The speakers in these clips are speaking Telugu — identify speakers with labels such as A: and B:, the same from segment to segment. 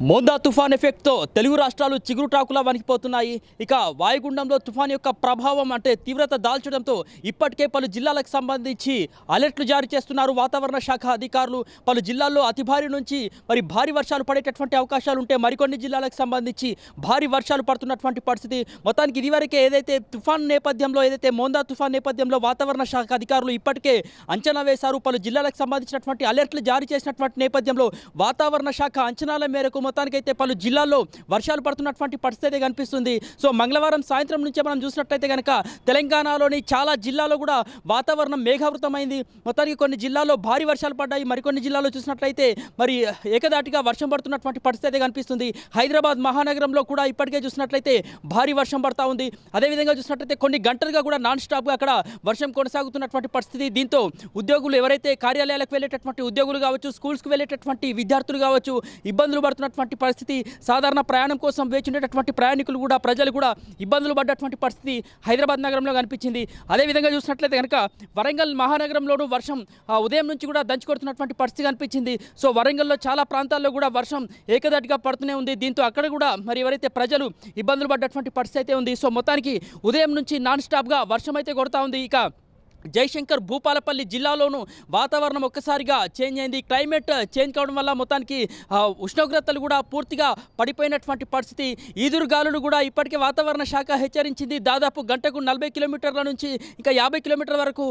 A: మోందా తుఫాన్ ఎఫెక్ట్తో తెలుగు రాష్ట్రాలు చిగురుటాకులా వణికిపోతున్నాయి. ఇక వాయుగుండంలో తుఫాన్ యొక్క ప్రభావం అంటే తీవ్రత దాల్చడంతో ఇప్పటికే పలు జిల్లాలకు సంబంధించి అలర్ట్లు జారీ చేస్తున్నారు వాతావరణ శాఖ అధికారులు. పలు జిల్లాల్లో అతి భారీ నుంచి భారీ వర్షాలు పడేటటువంటి అవకాశాలు ఉంటే మరికొన్ని జిల్లాలకు సంబంధించి భారీ వర్షాలు పడుతున్నటువంటి పరిస్థితి. మొత్తానికి ఇదివరకే ఏదైతే తుఫాన్ నేపథ్యంలో మోందా తుఫాన్ నేపథ్యంలో వాతావరణ శాఖ అధికారులు ఇప్పటికే అంచనా వేశారు. పలు జిల్లాలకు సంబంధించినటువంటి అలర్ట్లు జారీ చేసినటువంటి నేపథ్యంలో వాతావరణ శాఖ అంచనాల మేరకు మొత్తానికైతే పలు జిల్లాల్లో వర్షాలు పడుతున్నటువంటి పరిస్థితి కనిపిస్తుంది. సో మంగళవారం సాయంత్రం నుంచే మనం చూసినట్లయితే కనుక తెలంగాణలోని చాలా జిల్లాల్లో కూడా వాతావరణం మేఘావృతమైంది. మొత్తానికి కొన్ని జిల్లాల్లో భారీ వర్షాలు పడ్డాయి. మరికొన్ని జిల్లాల్లో చూసినట్లయితే ఏకదాటిగా వర్షం పడుతున్నటువంటి పరిస్థితి కనిపిస్తుంది. హైదరాబాద్ మహానగరంలో కూడా ఇప్పటికే చూసినట్లయితే భారీ వర్షం పడతా ఉంది. అదేవిధంగా చూసినట్లయితే కొన్ని గంటలుగా కూడా నాన్ స్టాప్గా అక్కడ వర్షం కొనసాగుతున్నటువంటి పరిస్థితి. దీంతో ఉద్యోగులు ఎవరైతే కార్యాలయాలకు వెళ్ళేటటువంటి ఉద్యోగులు కావచ్చు, స్కూల్స్కి వెళ్ళేటటువంటి విద్యార్థులు కావచ్చు ఇబ్బందులు పడుతున్నటువంటి పరిస్థితి. సాధారణ ప్రయాణం కోసం వేచి ఉండేటటువంటి ప్రయాణికులు కూడా ప్రజలు కూడా ఇబ్బందులు పడ్డటువంటి పరిస్థితి హైదరాబాద్ నగరంలో కనిపించింది. అదేవిధంగా చూసినట్లయితే కనుక వరంగల్ మహానగరంలోనూ వర్షం ఉదయం నుంచి కూడా దంచుకొడుతున్నటువంటి పరిస్థితి కనిపించింది. సో వరంగల్లో చాలా ప్రాంతాల్లో కూడా వర్షం ఏకదాటిగా పడుతూనే ఉంది. దీంతో అక్కడ కూడా ఎవరైతే ప్రజలు ఇబ్బందులు పడ్డటువంటి పరిస్థితి అయితే ఉంది. సో మొత్తానికి ఉదయం నుంచి నాన్ స్టాప్గా వర్షం అయితే కొడతా ఉంది. ఇక జయశంకర్ భూపాలపల్లి జిల్లాలోనూ వాతావరణం ఒక్కసారిగా చేంజ్ అయింది. క్లైమేట్ చేంజ్ కావడం వల్ల మొత్తానికి ఉష్ణోగ్రతలు కూడా పూర్తిగా పడిపోయినటువంటి పరిస్థితి. ఈదురుగాలులు కూడా ఇప్పటికే వాతావరణ శాఖ హెచ్చరించింది. దాదాపు గంటకు 40 కిలోమీటర్ల నుంచి ఇంకా 50 కిలోమీటర్ల వరకు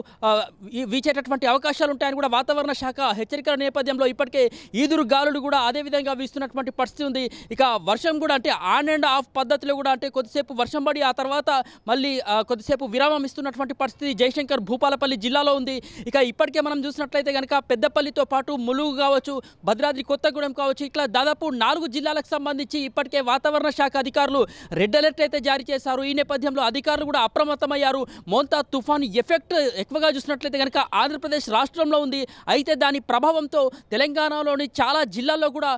A: వీచేటటువంటి అవకాశాలు ఉంటాయని కూడా వాతావరణ శాఖ హెచ్చరికల నేపథ్యంలో ఇప్పటికే ఈదురుగాలులు కూడా అదేవిధంగా వీస్తున్నటువంటి పరిస్థితి ఉంది. ఇక వర్షం కూడా ఆన్ అండ్ ఆఫ్ పద్ధతిలో కూడా కొద్దిసేపు వర్షం పడి ఆ తర్వాత మళ్ళీ కొద్దిసేపు విరామం ఇస్తున్నటువంటి పరిస్థితి జయశంకర్ భూపాలపల్లి జిల్లాలో ఉంది. ఇక ఇప్పటికే మనం చూసినట్లయితే కనుక పెద్దపల్లితో పాటు ములుగు కావచ్చు, భద్రాద్రి కొత్తగూడెం కావచ్చు, ఇట్లా దాదాపు 4 జిల్లాలకు సంబంధించి ఇప్పటికే వాతావరణ శాఖ అధికారులు రెడ్ అలర్ట్ అయితే జారీ చేశారు. ఈ నేపథ్యంలో అధికారులు కూడా అప్రమత్తమయ్యారు. మోంతా తుఫాను ఎఫెక్ట్ ఎక్కువగా చూసినట్లయితే కనుక ఆంధ్రప్రదేశ్ రాష్ట్రంలో ఉంది. అయితే దాని ప్రభావంతో తెలంగాణలోని చాలా జిల్లాల్లో కూడా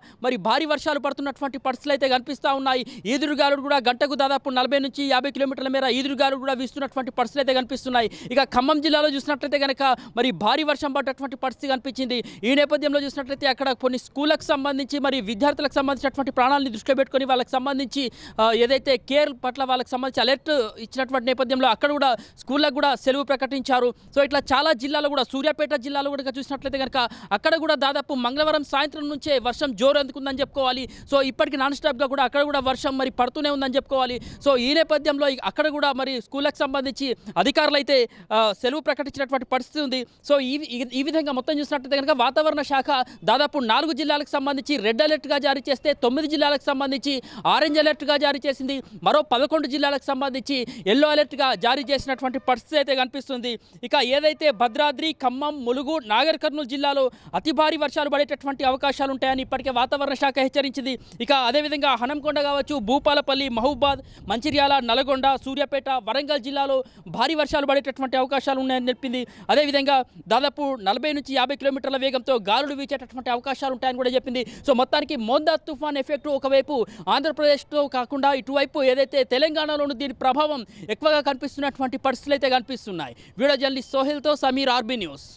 A: భారీ వర్షాలు పడుతున్నటువంటి పరిస్థితులు అయితే కనిపిస్తూ ఉన్నాయి. ఈదురుగాలులు కూడా గంటకు దాదాపు 40 నుంచి 50 కిలోమీటర్ల మేర ఈదురుగాలులు కూడా వీస్తున్నటువంటి పరిస్థితులు అయితే కనిపిస్తున్నాయి. ఇక ఖమ్మం జిల్లాలో చూసినట్లయితే కనుక భారీ వర్షం పడ్డటువంటి పరిస్థితి కనిపించింది. ఈ నేపథ్యంలో చూసినట్లయితే అక్కడ కొన్ని స్కూళ్ళకు సంబంధించి విద్యార్థులకు సంబంధించినటువంటి ప్రాణాలను దృష్టిలో పెట్టుకొని వాళ్ళకి సంబంధించి ఏదైతే కేర్ పట్ల వాళ్ళకి సంబంధించి అలర్ట్ ఇచ్చినటువంటి నేపథ్యంలో అక్కడ కూడా స్కూళ్ళకు కూడా సెలవు ప్రకటించారు. సో ఇట్లా చాలా జిల్లాలో కూడా సూర్యాపేట జిల్లాలో కూడా చూసినట్లయితే కనుక అక్కడ కూడా దాదాపు మంగళవారం సాయంత్రం నుంచే వర్షం జోరు అందుకుందని చెప్పుకోవాలి. సో ఇప్పటికి నాన్ స్టాప్గా కూడా అక్కడ కూడా వర్షం పడుతూనే ఉందని చెప్పుకోవాలి. సో ఈ నేపథ్యంలో అక్కడ కూడా స్కూళ్ళకు సంబంధించి అధికారులు అయితే సెలవు ప్రకటించినటువంటి పరిస్థితి ఉంది. సో ఈ విధంగా మొత్తం చూసినట్లయితే కనుక వాతావరణ శాఖ దాదాపు 4 జిల్లాలకు సంబంధించి రెడ్ అలర్ట్గా జారీ చేస్తే 9 జిల్లాలకు సంబంధించి ఆరెంజ్ అలర్ట్గా జారీ చేసింది. మరో 11 జిల్లాలకు సంబంధించి ఎల్లో అలర్ట్గా జారీ చేసినటువంటి పరిస్థితి అయితే కనిపిస్తుంది. ఇక ఏదైతే భద్రాద్రి, ఖమ్మం, ములుగు, నాగర్ కర్నూలు జిల్లాలో అతి భారీ వర్షాలు పడేటటువంటి అవకాశాలు ఉంటాయని ఇప్పటికే వాతావరణ శాఖ హెచ్చరించింది. ఇక అదేవిధంగా హనంకొండ కావచ్చు, భూపాలపల్లి, మహబూబాద్, మంచిర్యాల, నల్గొండ, సూర్యాపేట, వరంగల్ జిల్లాలో భారీ వర్షాలు పడేటటువంటి అవకాశాలు ఉన్నాయని చెప్పింది. అదేవిధంగా దాదాపు 40 నుంచి 50 కిలోమీటర్ల వేగంతో గాలులు వీచేటటువంటి అవకాశాలు ఉంటాయని కూడా చెప్పింది. సో మొత్తానికి మోందా తుఫాన్ ఎఫెక్ట్ ఒకవైపు ఆంధ్రప్రదేశ్తో కాకుండా ఇటువైపు ఏదైతే తెలంగాణలోనూ దీని ప్రభావం ఎక్కువగా కనిపిస్తున్నటువంటి పరిస్థితులు అయితే కనిపిస్తున్నాయి. వీడియో జర్నలిస్ట్ సోహెల్తో సమీర్, ఆర్బీ న్యూస్.